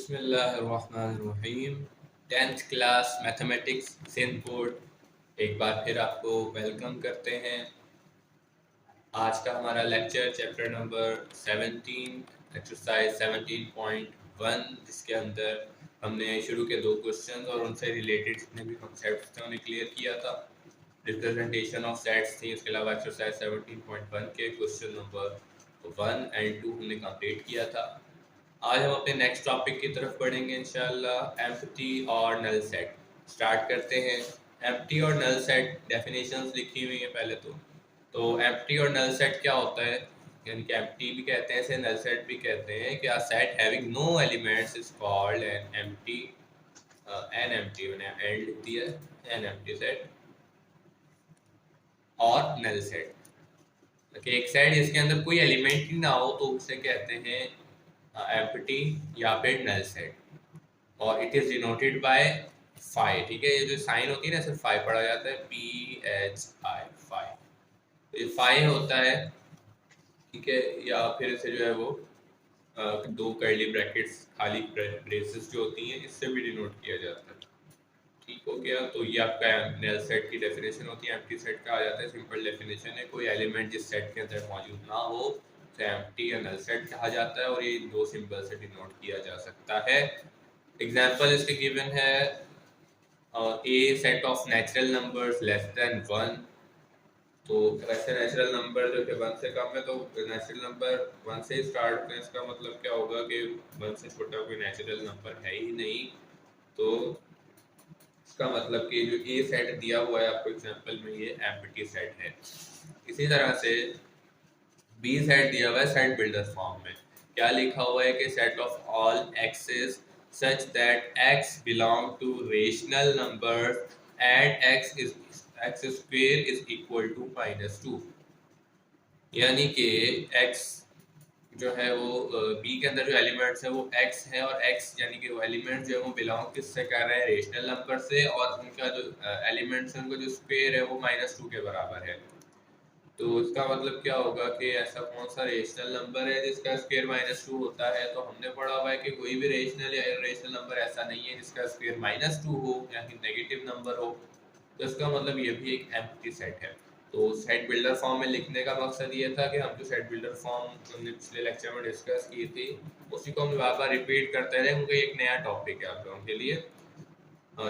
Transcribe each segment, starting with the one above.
बिस्मिल्लाहिर्रहमानिर्रहीम। 10th class mathematics Sindh board एक बार फिर आपको वेलकम करते हैं। आज का हमारा लेक्चर चैप्टर नंबर 17 एक्सरसाइज 17.1, जिसके अंदर हमने शुरू के दो क्वेश्चन और उनसे रिलेटेड जितने भी कॉन्सेप्ट्स थे उन्हें क्लियर किया था। रिप्रेजेंटेशन ऑफ सेट्स थी। उसके अलावा एक्सरसाइज 17.1 के क्वेश्चन नंबर 1 एंड 2 हमने कंप्लीट किया था। आज हम अपने नेक्स्ट टॉपिक की तरफ बढ़ेंगे इंशाल्लाह, एम्प्टी और नल सेट। स्टार्ट करते हैं। एम्प्टी और नल सेट डेफिनेशंस लिखी हुई है पहले तो एम्प्टी और नल सेट क्या होता है, यानी कि एम्प्टी भी कहते हैं इसे, नल सेट भी कहते हैं कि a set having no elements is called an empty. An empty मैंने एंड लिख दिया, एन एम्प्टी सेट और नल सेट। एक सेट जिसके अंदर कोई एलिमेंट ही ना हो तो उसे कहते हैं एम्प्टी या फिर नल सेट, और it is denoted by phi. ठीक है, ये जो साइन होती है ना, सिर्फ फाई पढ़ा जाता है, PHI, फाई। तो ये फाई होता है, ठीक है, या फिर इसे जो है वो दो कर्ली ब्रैकेट्स खाली ब्रेसेस जो होती हैं इससे भी डिनोट किया जाता है। ठीक हो गया, तो ये आपका नल सेट की डेफिनेशन होती है। एम्प्टी सेट का आ जाता है, सिंपल डेफिनेशन है, कोई एलिमेंट जिस सेट के अंदर मौजूद ना हो तो एम्प्टी या नल सेट कहा जाता है, और ये दो सिंबल से डिनोट किया जा सकता है। एग्जाम्पल इसके गिवन है, a set of natural numbers less than 1। तो वैसे नेचुरल नंबर जो कि 1 से कम है, तो नेचुरल नंबर 1 से ही स्टार्ट होते हैं। इसका मतलब क्या होगा कि 1 से छोटा कोई नेचुरल नंबर है ही नहीं। तो इसका मतलब कि जो ए सेट दिया हुआ है आपको एग्जांपल में, ये एम्प्टी सेट है। इसी तरह से बी सेट दिया हुआ है सेट बिल्डर फॉर्म में। क्या लिखा हुआ है कि set of all x's such that x belong to rational numbers and x square is equal to -2। यानी कि x जो है वो b के अंदर जो एलिमेंट्स है वो x है, और x यानी कि वो एलिमेंट जो है वो बिलोंग किससे कर रहे हैं, रेशनल नंबर से, और उनका जो एलिमेंट्स है उनका जो स्क्वायर है वो -2 के बराबर है। तो इसका मतलब क्या होगा कि ऐसा कौन सा रेशनल नंबर है जिसका स्क्वायर -2 होता है। तो हमने पढ़ा हुआ है कि कोई भी रेशनल या इरेशनल नंबर ऐसा नहीं है जिसका स्क्वायर -2 हो, यानी नेगेटिव नंबर हो। तो इसका मतलब ये भी एक एम्प्टी सेट है। तो सेट बिल्डर फॉर्म में लिखने का मकसद ये था कि हम जो सेट बिल्डर फॉर्म हमने पिछले लेक्चर में डिस्कस की थी उसी को हम बार बार रिपीट करते रहे, क्योंकि एक नया टॉपिक है आप लोगों के लिए।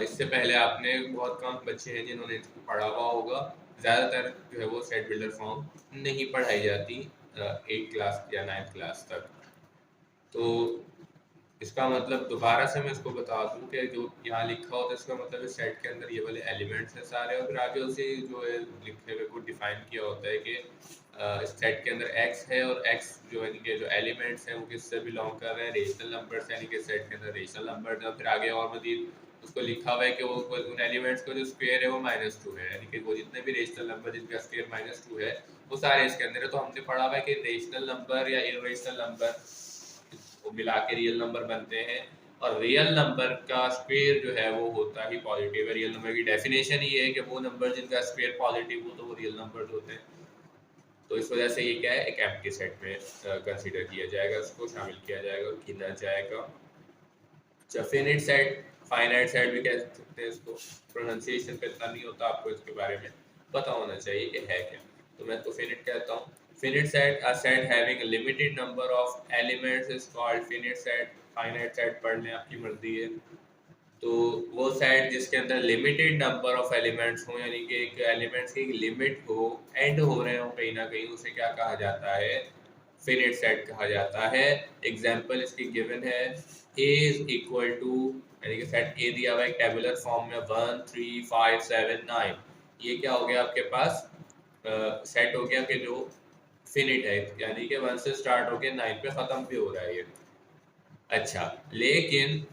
इससे पहले आपने बहुत कम बच्चे हैं जिन्होंने इसको पढ़ा हुआ होगा। ज़्यादातर जो है वो सेट बिल्डर फॉर्म नहीं पढ़ाई जाती 8 क्लास या 9th क्लास तक। तो इसका मतलब दोबारा से मैं इसको बता दूं कि जो यहाँ लिखा होता है इसका मतलब इस सेट के अंदर ये वाले एलिमेंट्स हैं सारे, और फिर आगे उसे जो है लिखे हुए को डिफाइन किया होता है कि इस सेट के अंदर x है, और x जो है कि जो एलिमेंट्स हैं वो किससे बिलोंग कर रहे हैं, रेशनल नंबर से, यानी कि सेट के अंदर रेशनल नंबर है। फिर आगे और मजीद उसको लिखा हुआ है कि वो उन एलिमेंट्स का जो स्क्वायर है वो -2 है, यानी कि वो जितने भी रेशनल नंबर जिनका स्क्वायर -2 है वो सारे इसके अंदर है। तो हमने पढ़ा हुआ है कि रेशनल नंबर या इरेशनल नंबर वो मिला के रियल नंबर बनते हैं, और रियल नंबर का स्क्वायर जो है वो होता ही पॉजिटिव है। रियल नंबर की डेफिनेशन ये है कि वो नंबर जिनका स्क्वायर पॉजिटिव हो तो वो रियल नंबर होते हैं। तो इस वजह से ये क्या है, एक एम्प्टी सेट में कंसीडर किया जाएगा, उसको शामिल किया जाएगा, गिना जाएगा। अच्छा, फिनिट सेट, फाइनाइट सेट भी कह सकते हैं इसको। प्रोनाउंसिएशन पे इतना नहीं होता, आपको इसके बारे में पता होना चाहिए कि है क्या। तो मैं तो फिनिट कहता हूँ। Finite set, a set having limited number of elements is called finite set. Finite set पढ़ लें, आपकी मर्जी है। तो वो सेट जिसके अंदर लिमिटेड नंबर ऑफ एलिमेंट्स हो, यानी कि एक एलिमेंट्स की एक लिमिट हो, एंड हो रहे हो कहीं ना कहीं, उसे क्या कहा जाता है, फिनिट सेट कहा जाता है। एग्जांपल इसकी गिवन है, a इज इक्वल टू, यानी कि सेट a दिया हुआ है एक टेबुलर फॉर्म में 1 3 5 7 9। ये क्या हो गया आपके पास, सेट हो गया कि जो फिनिट है, यानी कि 1 से स्टार्ट होके 9 पे खत्म भी हो रहा है ये। अच्छा, लेकिन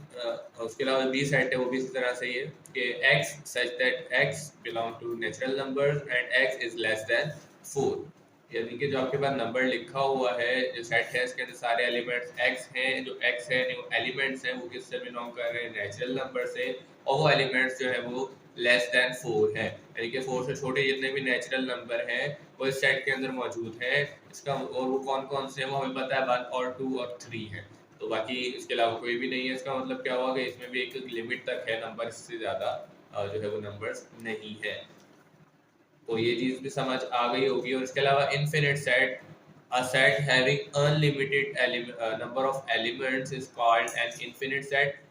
उसके अलावा बी सेट है, वो भी इसी तरह से ही है कि x such that x belong to natural numbers and x is less than 4। यानी कि जो आपके पास नंबर लिखा हुआ है, जो सेट है इसके अंदर सारे एलिमेंट्स x हैं, जो x है जो एलिमेंट्स हैं वो किससे बिलोंग कर रहे हैं, नेचुरल नंबर से, और वो एलिमेंट्स जो है वो लेस देन 4 है, यानी कि 4 से छोटे जितने भी नेचुरल नंबर हैं वो इस सेट के अंदर मौजूद है। इसका और वो कौन कौन से हैं वो हमें पता है, 1 और 2 और 3 है। तो तो बाकी इसके अलावा कोई भी नहीं है। इसका मतलब क्या हुआ कि इसमें भी एक लिमिट तक है नंबर, इससे ज़्यादा जो है वो नंबर्स नहीं है। तो ये चीज़ भी समझ आ गई होगी। और इसके अलावा infinite set, a set having unlimited number of elements is called an infinite set।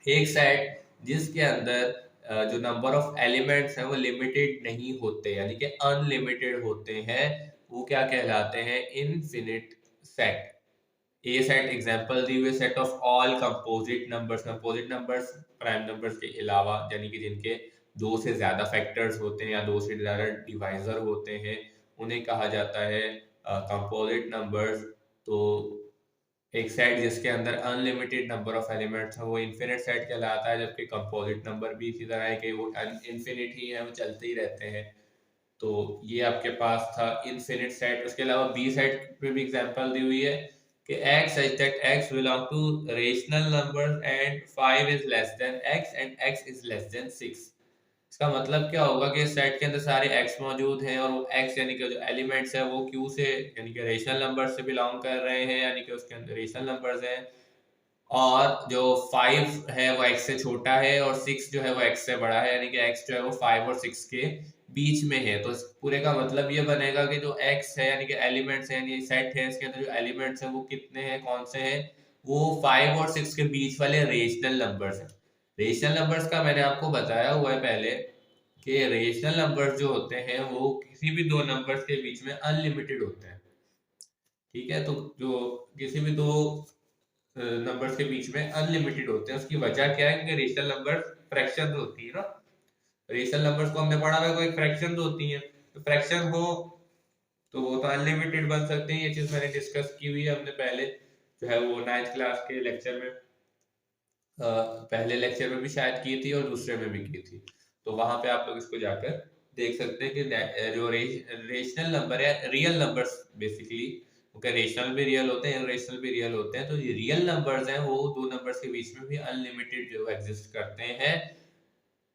एक सेट जिसके अंदर जो नंबर ऑफ एलिमेंट्स हैं वो लिमिटेड नहीं होते, यानी कि अनलिमिटेड होते हैं, वो क्या कहलाते हैं? Infinite set. A set example दी हुए set of all composite numbers. Composite numbers prime numbers के अलावा, यानी कि जिनके दो से ज्यादा फैक्टर्स होते हैं या दो से ज्यादा डिवाइजर होते हैं, उन्हें कहा जाता है कंपोजिट नंबर्स। तो एक सेट जिसके अंदर अनलिमिटेड नंबर ऑफ एलिमेंट्स हैं वो इनफिनिट सेट कहलाता है, जबकि कंपोजिट नंबर भी इसी तरह है कि वो इनफिनिट ही है, वो चलते ही रहते हैं। तो ये आपके पास था इनफिनिट सेट। उसके अलावा बी सेट पे भी एग्जांपल दी हुई है कि x such that x belong to rational numbers and 5 is less than x and x is less than 6। इसका मतलब क्या होगा कि सेट के अंदर सारे x मौजूद हैं और वो x यानी कि जो एलिमेंट्स है वो q से यानी कि रेशनल नंबर से बिलोंग कर रहे हैं, यानी कि उसके अंदर रेशनल नंबर्स हैं। और जो 5 है वो x से छोटा है और 6 जो है वो x से बड़ा है, यानी कि x जो है वो 5 और 6 के बीच में है। तो इस पूरे का मतलब ये बनेगा कि जो x है यानी कि एलिमेंट्स है, यानी सेट है, इसके अंदर जो एलिमेंट्स हैं वो कितने हैं, कौन से हैं? वो 5 और 6 के बीच वाले रेशनल नंबर्स हैं। रेशनल नंबर्स का मैंने आपको बताया हुआ है पहले कि रेशनल नंबर्स जो होते हैं वो किसी भी दो नंबर्स के बीच में अनलिमिटेड होते हैं। ठीक है, तो जो किसी भी दो नंबर्स के बीच में अनलिमिटेड होते हैं, उसकी वजह क्या है? क्योंकि रेशनल नंबर फ्रैक्शन होती है ना। रेशनल नंबर्स को हमने पढ़ा है, कोई फ्रैक्शन होती है, तो फ्रैक्शन हो तो वो तो अनलिमिटेड बन सकते हैं। ये चीज मैंने डिस्कस की हुई है हमने पहले, जो है वो 9th क्लास के लेक्चर में, पहले लेक्चर में भी शायद की थी और दूसरे में भी की थी। तो वहां पे आप लोग इसको जाकर देख सकते हैं कि जो रेशनल नंबर है, रियल नंबर्स बेसिकली, क्योंकि रेशनल भी रियल होते हैं, इरेशनल भी रियल होते हैं, तो ये रियल नंबर्स हैं वो दो नंबर्स के बीच में भी अनलिमिटेड जो एग्जिस्ट करते हैं।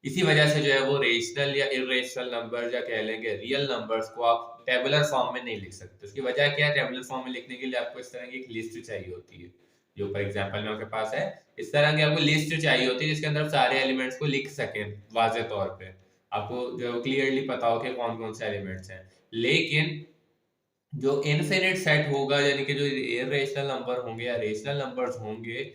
इसी वजह से जो है वो रेशनल या इरेशनल नंबर या कह लेंगे रियल नंबर्स को आप टेबुलर फॉर्म में नहीं लिख सकते। उसकी वजह क्या है? टेबुलर फॉर्म में लिखने के लिए आपको इस तरह की एक लिस्ट चाहिए होती है, जो फॉर एग्जांपल में आपके पास है। इस तरह की आपको लिस्ट चाहिए होती है जिसके अंदर सारे एलिमेंट्स को लिख सकें वाजे तौर पे, आपको जो क्लियरली पता हो कि कौन कौन से एलिमेंट्स हैं। लेकिन जो इनफिनिट सेट होगा, यानी कि जो इरेशनल नंबर होंगे या रेशनल नंबर्स होंगे,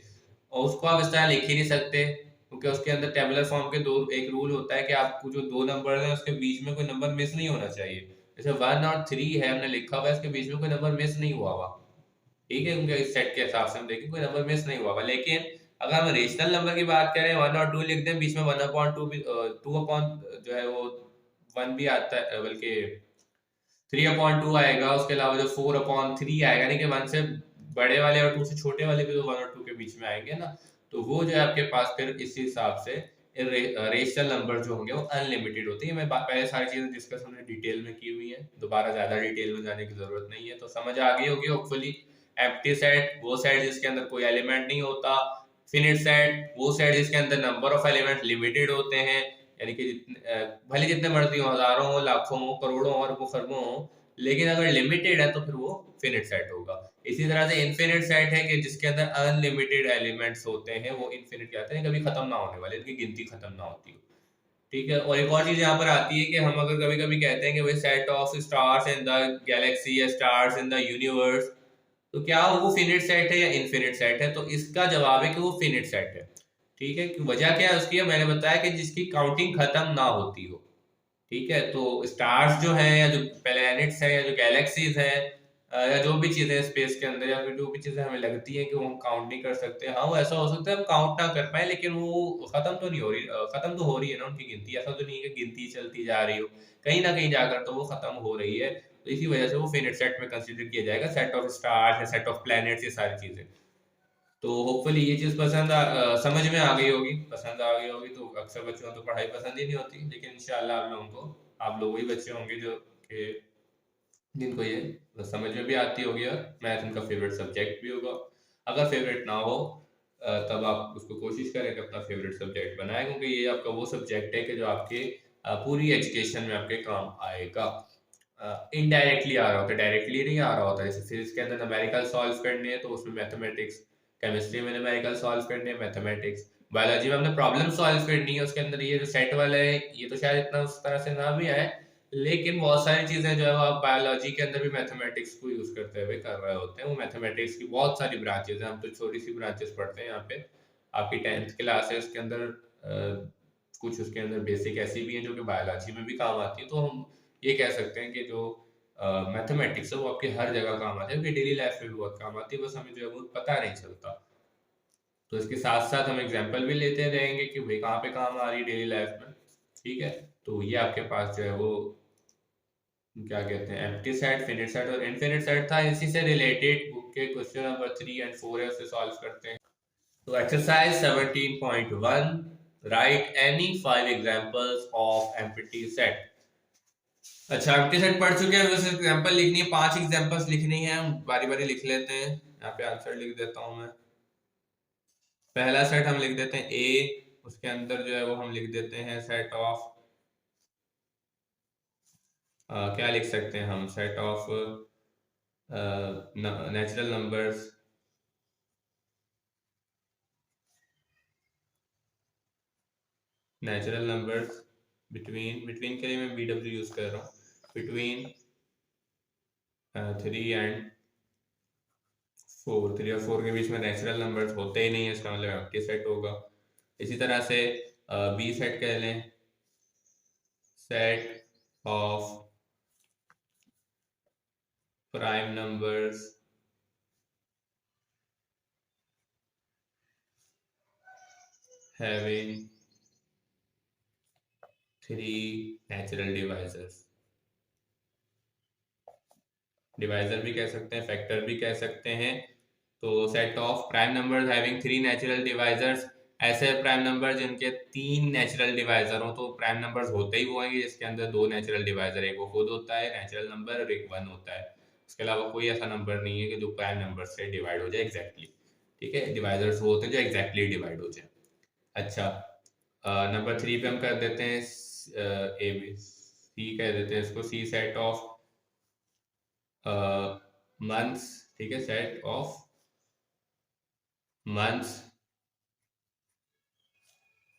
और उसको आप इस तरह लिख ही नहीं सकते, क्योंकि उसके अंदर टेबुलर फॉर्म के दो एक रूल होता है कि आपको जो दो नंबर है उसके बीच में कोई नंबर मिस नहीं होना चाहिए। जैसे 1 और 3 है, हमने लिखा हुआ है, इसके बीच में कोई नंबर मिस नहीं हुआ हुआ। ठीक है, क्योंकि इस सेट के हिसाब से हम देखें कोई नंबर मिस नहीं हुआ हुआ। लेकिन अगर हम रेशनल नंबर की बात करें, 1 और 2 लिख दें, बीच में 1/2 भी 2 जो है वो 1 भी आता है, बल्कि 3/2 आएगा। उसके अलावा जो 4/3 आएगा, यानी कि 1 से बड़े वाले और 2 से छोटे वाले भी तो 1 और 2 के बीच में आएंगे ना। तो वो जो है आपके पास फिर इस हिसाब से रेशनल नंबर जो होंगे वो अनलिमिटेड होते हैं। मैं पहले सारी चीजें डिस्कस हमने डिटेल में की हुई है, दोबारा ज्यादा डिटेल में जाने की जरूरत नहीं है। तो समझ आ गई होगी होपफुली। एम्प्टी सेट वो सेट जिसके अंदर कोई एलिमेंट नहीं होता। फिनिट सेट वो सेट जिसके अंदर नंबर ऑफ एलिमेंट लिमिटेड होते हैं, यानी कि भले जितने मर्जी हो, हजारों हो, लाखों हो, करोड़ों और वो खरबों हो, लेकिन अगर लिमिटेड है तो फिर वो फिनिट सेट होगा। इसी तरह से इनफिनिट सेट है कि जिसके अंदर अनलिमिटेड एलिमेंट्स होते हैं, वो इनफिनिट कहते हैं, कभी खत्म ना होने वाले, इनकी गिनती खत्म ना होती हो। ठीक है, और एक और चीज यहाँ पर आती है कि हम अगर कभी कभी कहते हैं कि भाई set of stars in the Galaxy या स्टार्स इन द यूनिवर्स, तो क्या वो फिनिट सेट है या इनफिनिट सेट है? तो इसका जवाब है कि वो फिनिट सेट है। ठीक है, वजह क्या है उसकी? मैंने बताया कि जिसकी काउंटिंग खत्म ना होती हो। ठीक है, तो स्टार्स जो हैं या जो प्लैनेट्स हैं या जो गैलेक्सीज हैं, या जो भी चीजें स्पेस के अंदर या फिर जो भी चीजें हमें लगती हैं कि वो हम काउंट नहीं कर सकते, हाँ वो ऐसा हो सकता है हम काउंट ना कर पाए, लेकिन वो खत्म तो नहीं हो रही, खत्म तो हो रही है ना उनकी गिनती। ऐसा तो नहीं है कि गिनती चलती जा रही हो, कहीं ना कहीं जाकर तो वो खत्म हो रही है। तो इसी वजह से वो फिनिट सेट में कंसिडर किया जाएगा, सेट ऑफ स्टार्स या सेट ऑफ प्लैनेट्स, ये सारी चीजें। तो होपफुली ये चीज समझ में आ गई होगी, पसंद आ गई होगी। तो अक्सर बच्चों को तो पढ़ाई पसंद ही नहीं होती, लेकिन इंशाल्लाह आप लोग वही बच्चे होंगे जो कि जिनको ये समझ में भी आती होगी और मैथ उनका फेवरेट सब्जेक्ट भी होगा। अगर फेवरेट ना हो तब आप उसको कोशिश करें कि अपना फेवरेट सब्जेक्ट बनाएं, क्योंकि ये आपका वो सब्जेक्ट है कि जो आपके पूरी एजुकेशन में आपके काम आएगा। इनडायरेक्टली आ रहा होता है, डायरेक्टली नहीं आ रहा होता। जैसे फिजिक्स के अंदर न्यूमेरिकल सॉल्व करने हैं तो उसमें मैथमेटिक्स केमिस्ट्री में न्यूमेरिकल सॉल्व करने हैं, मैथमेटिक्स, बायोलॉजी में हमने प्रॉब्लम सॉल्व करनी है, उसके अंदर ये जो सेट वाला है ये तो शायद इतना उस तरह से ना भी आए, लेकिन बहुत सारी चीजें जो है वो आप बायोलॉजी के अंदर भी मैथमेटिक्स को यूज करते हुए कर रहे होते हैं। वो मैथमेटिक्स की बहुत सारी ब्रांचेस हैं, हम तो छोटी सी ब्रांचेस पढ़ते हैं यहाँ पे। आपकी 10th क्लास है उसके अंदर कुछ उसके अंदर बेसिक ऐसी भी हैं जो कि बायोलॉजी में भी काम आती है। तो हम ये कह सकते हैं कि जो मैथमेटिक्स है वो आपके हर जगह काम आती है, आपकी डेली लाइफ में भी बहुत काम आती है, बस हमें जो है वो पता नहीं चलता। तो इसके साथ साथ हम एग्जाम्पल भी लेते रहेंगे कि भाई कहाँ पे काम आ रही है डेली लाइफ में। ठीक है, तो ये आपके पास जो है वो क्या कहते हैं एम्प्टी सेट, फिनिट सेट और इनफिनिट सेट था। इसी से रिलेटेड बुक के क्वेश्चन नंबर 3 एंड 4 है, उसे सॉल्व करते हैं। तो exercise 17.1, right any 5 examples of empty set. अच्छा, एम्प्टी सेट पढ़ चुके हैं, बस एग्जांपल लिखनी है, 5 एग्जांपल्स लिखनी है, हम बारी बारी लिख लेते हैं। यहाँ पे आंसर लिख देता हूं मैं। पहला सेट हम लिख देते हैं ए, उसके अंदर जो है वो हम लिख देते हैं सेट ऑफ क्या लिख सकते हैं हम, set of natural numbers, natural numbers between, between के लिए मैं BW यूज कर रहा हूँ, बिटवीन 3 एंड 4। 3 और 4 के बीच में नेचुरल नंबर्स होते ही नहीं है, इसका मतलब एम्प्टी सेट होगा। इसी तरह से बी सेट कह लें, set of prime numbers having 3 natural divisors। Divisor भी कह सकते हैं, फैक्टर भी कह सकते हैं। तो set of prime numbers having 3 natural divisors, ऐसे प्राइम नंबर जिनके 3 नेचुरल डिवाइजर हो। तो प्राइम नंबर्स होते ही वो होंगे जिसके अंदर 2 नेचुरल डिवाइजर, एक वो खुद होता है नेचुरल नंबर और एक 1 होता है। इसके अलावा कोई ऐसा नंबर नहीं है कि जो प्राइम नंबर से डिवाइड हो जाए एग्जैक्टली। ठीक है, डिवाइजर्स वो होते हैं जो एग्जैक्टली डिवाइड हो जाए। अच्छा, नंबर 3 पे हम कर देते हैं ए बी सी, कह देते हैं इसको सी सेट ऑफ मंथ्स। ठीक है, set of months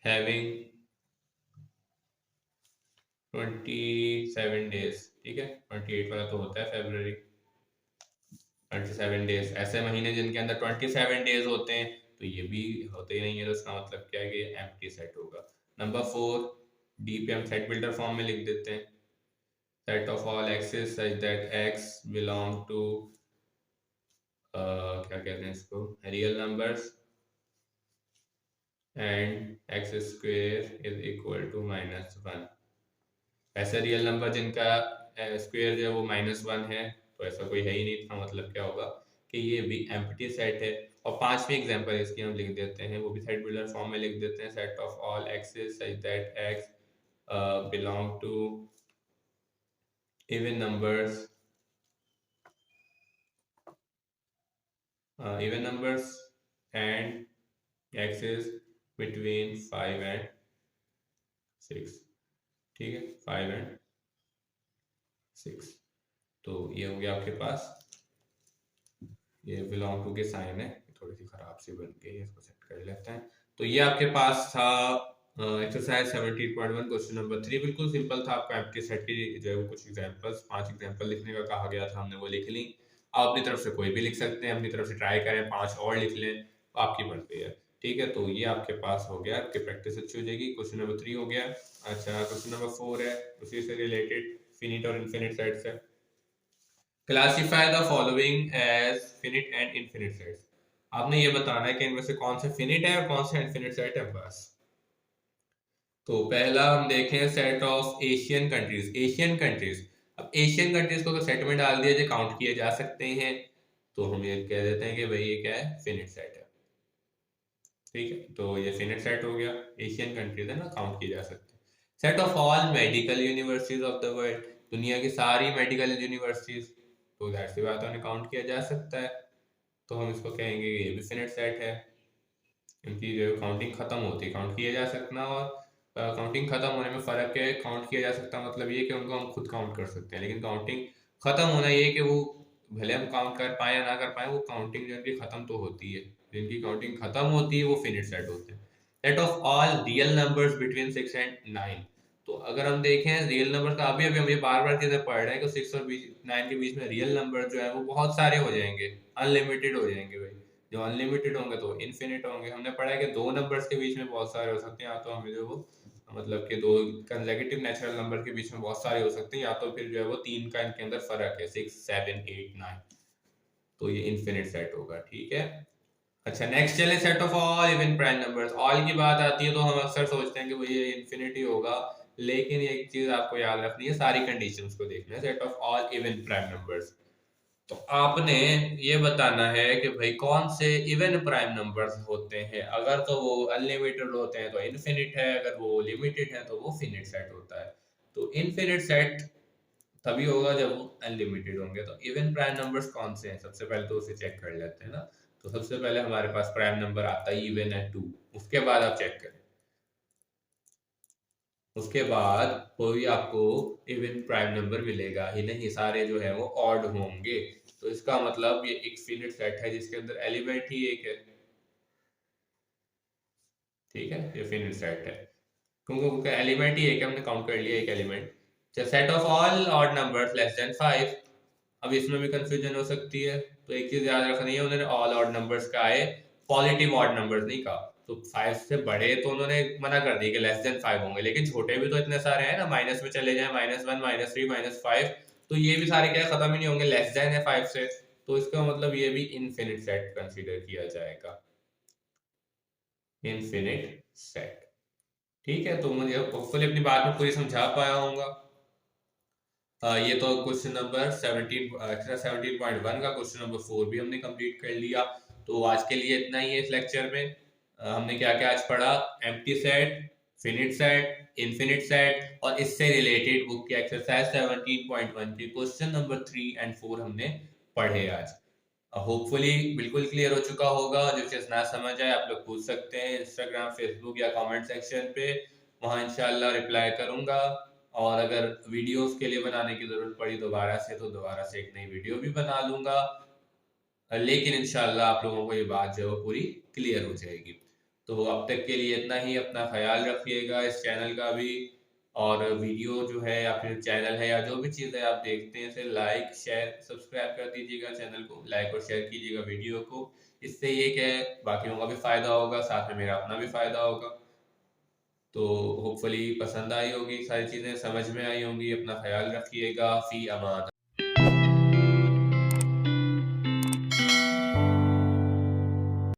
having 27 days. ठीक है, 28 वाला तो होता है फरवरी, 27 डेज, ऐसे महीने जिनके अंदर 27 डेज होते हैं, तो ये भी होते ही नहीं है, तो इसका मतलब क्या है कि एम्प्टी सेट होगा। नंबर 4 डी पे हम सेट बिल्डर फॉर्म में लिख देते हैं, set of all x's such that x belong to क्या कहते हैं इसको, real numbers and x square is equal to -1। ऐसे रियल नंबर जिनका स्क्वायर जो है वो -1 है, तो ऐसा कोई है ही नहीं, इसका मतलब क्या होगा कि ये भी एम्प्टी सेट है। और 5वीं एग्जांपल इसकी हम लिख देते हैं, वो भी सेट बिल्डर फॉर्म में लिख देते हैं, set of all x's such that x belong to even numbers, and x is between 5 and 6। ठीक है, 5 एंड 6। तो ये हो गया आपके पास, ये बिलोंग टू के साइन है, थोड़ी सी खराब सी बन गई है, इसको सेट कर लेते हैं। तो ये आपके पास था एक्सरसाइज 17.1 क्वेश्चन नंबर 3। बिल्कुल सिंपल था, आपका एम्प्टी सेट की जो है वो कुछ एग्जांपल्स, 5 एग्जांपल लिखने का कहा गया था, हमने वो लिख ली। आप अपनी तरफ से कोई भी लिख सकते हैं, अपनी तरफ से ट्राई करें, 5 और लिख लें, तो आपकी मर्जी है। ठीक है, तो ये आपके पास हो गया, आपकी प्रैक्टिस अच्छी हो जाएगी। क्वेश्चन नंबर 3 हो गया। अच्छा, क्वेश्चन नंबर 4 है, उसी से रिलेटेड फिनिट और इनफिनिट सेट्स है। Classify the following as finite and infinite sets. आपने ये बताना है कि इनमें से कौन से फिनिट है और कौन से इनफिनिट सेट है बस। तो पहला हम देखें set of Asian countries. Asian countries, अब एशियन कंट्रीज को अगर सेट में डाल दिया जाए काउंट किए जा सकते हैं, तो हम ये कह देते हैं कि भाई ये क्या है, फिनिट सेट है। ठीक है, तो ये फिनिट सेट हो गया, एशियन कंट्रीज है ना, काउंट किए जा सकते हैं। Set of all medical universities of the world, दुनिया की सारी मेडिकल यूनिवर्सिटीज, तो जाहिर सी बात है उन्हें काउंट किया जा सकता है, तो हम इसको कहेंगे ये भी फिनिट सेट है। इनकी जो काउंटिंग खत्म होती है, काउंट किया जा सकना और काउंटिंग खत्म होने में फ़र्क है। काउंट किया जा सकता मतलब ये कि उनको हम खुद काउंट कर सकते हैं, लेकिन काउंटिंग खत्म होना ये कि वो भले हम काउंट कर पाए या ना कर पाए, वो काउंटिंग जो है खत्म तो होती है, जिनकी काउंटिंग खत्म होती है वो फिनिट सेट होते हैं। Set of all real numbers between 6 and 9। तो अगर हम देखें रियल नंबर का, अभी अभी हम ये बार बार चीजें पढ़ रहे हैं कि 6 और 9 के बीच में रियल नंबर जो है वो बहुत सारे हो जाएंगे, अनलिमिटेड हो जाएंगे भाई। जो अनलिमिटेड होंगे तो इनफिनिट होंगे। हमने पढ़ा है कि दो नंबर्स के बीच में बहुत सारे हो सकते हैं, या तो हमें जो वो मतलब कि दो कंसेक्यूटिव नेचुरल नंबर के बीच में बहुत सारे हो सकते हैं, या तो फिर जो है वो तीन का इनके अंदर फर्क है, 6 7 8 9। तो ये इनफिनिट सेट होगा, ठीक है। अच्छा नेक्स्ट चले, set of all even prime numbers. All की बात आती है तो हम अक्सर सोचते हैं कि भाई ये इन्फिनिटी होगा, लेकिन एक चीज आपको याद रखनी है, सारी कंडीशंस को देखना है। Set of all even prime numbers, तो आपने ये बताना है कि भाई कौन से इवन प्राइम नंबर्स होते हैं। अगर तो वो अनलिमिटेड होते हैं तो इनफिनिट है, अगर वो लिमिटेड है तो वो फिनिट सेट होता है। तो इनफिनिट सेट तभी होगा जब वो अनलिमिटेड होंगे। तो इवन प्राइम नंबर्स कौन से हैं, सबसे पहले तो उसे चेक कर लेते हैं ना। तो सबसे पहले हमारे पास प्राइम नंबर आता है इवन है 2। उसके बाद आप चेक करें, उसके बाद कोई आपको इवन प्राइम नंबर मिलेगा ही नहीं, सारे जो है वो ऑड होंगे। तो इसका मतलब ये एक फिनिट सेट है जिसके अंदर एलिमेंट ही एक है, ठीक है, ये फिनिट सेट है क्योंकि एलिमेंट ही एक है, हमने काउंट कर लिया एक element. Set of all odd numbers less then 5। अब इसमें भी कंफ्यूजन हो सकती है, तो एक चीज याद रखनी है, उन्होंने ऑल ऑड नंबर्स का है, पॉजिटिव ऑड नंबर्स नहीं कहा। तो 5 से बड़े तो उन्होंने मना कर दिया कि लेस देन 5 होंगे, लेकिन छोटे भी तो इतने सारे हैं ना, माइनस में चले जाए, -1 -3 -5, तो ये भी सारे क्या खत्म ही नहीं होंगे, लेस देन है 5 से। तो इसका मतलब ये भी इनफिनिट सेट कंसीडर किया जाएगा, इनफिनिट सेट, ठीक है। तो मुझे होपफुली अपनी बात में पूरी समझा पाया होगा। ये तो क्वेश्चन नंबर 17, एक्स्ट्रा 17.1 का क्वेश्चन नंबर 4 भी हमने कंप्लीट कर लिया। तो आज के लिए इतना ही है इस लेक्चर में। हमने क्या क्या आज पढ़ा, empty set, finite set, infinite set, और इससे रिलेटेड बुक की एक्सरसाइज 17.1 के क्वेश्चन नंबर 3 एंड 4 हमने पढ़े आज। होपफुली बिल्कुल क्लियर हो चुका होगा। जो चीज ना समझ आए आप लोग पूछ सकते हैं इंस्टाग्राम, फेसबुक या कमेंट सेक्शन पे, वहां इंशाल्लाह रिप्लाई करूंगा। और अगर वीडियोस के लिए बनाने की जरूरत पड़ी दोबारा से, तो दोबारा से एक नई वीडियो भी बना लूंगा। लेकिन इंशाल्लाह आप लोगों को ये बात जो है पूरी क्लियर हो जाएगी। तो अब तक के लिए इतना ही, अपना ख्याल रखिएगा, इस चैनल का भी। और वीडियो जो है या फिर चैनल है या जो भी चीज़ है आप देखते हैं, इसे लाइक शेयर सब्सक्राइब कर दीजिएगा, चैनल को लाइक और शेयर कीजिएगा वीडियो को। इससे ये क्या है, बाकियों का भी फायदा होगा, साथ में मेरा अपना भी फायदा होगा। तो होपफुली पसंद आई होगी, सारी चीज़ें समझ में आई होंगी। अपना ख्याल रखिएगा, फी अमान।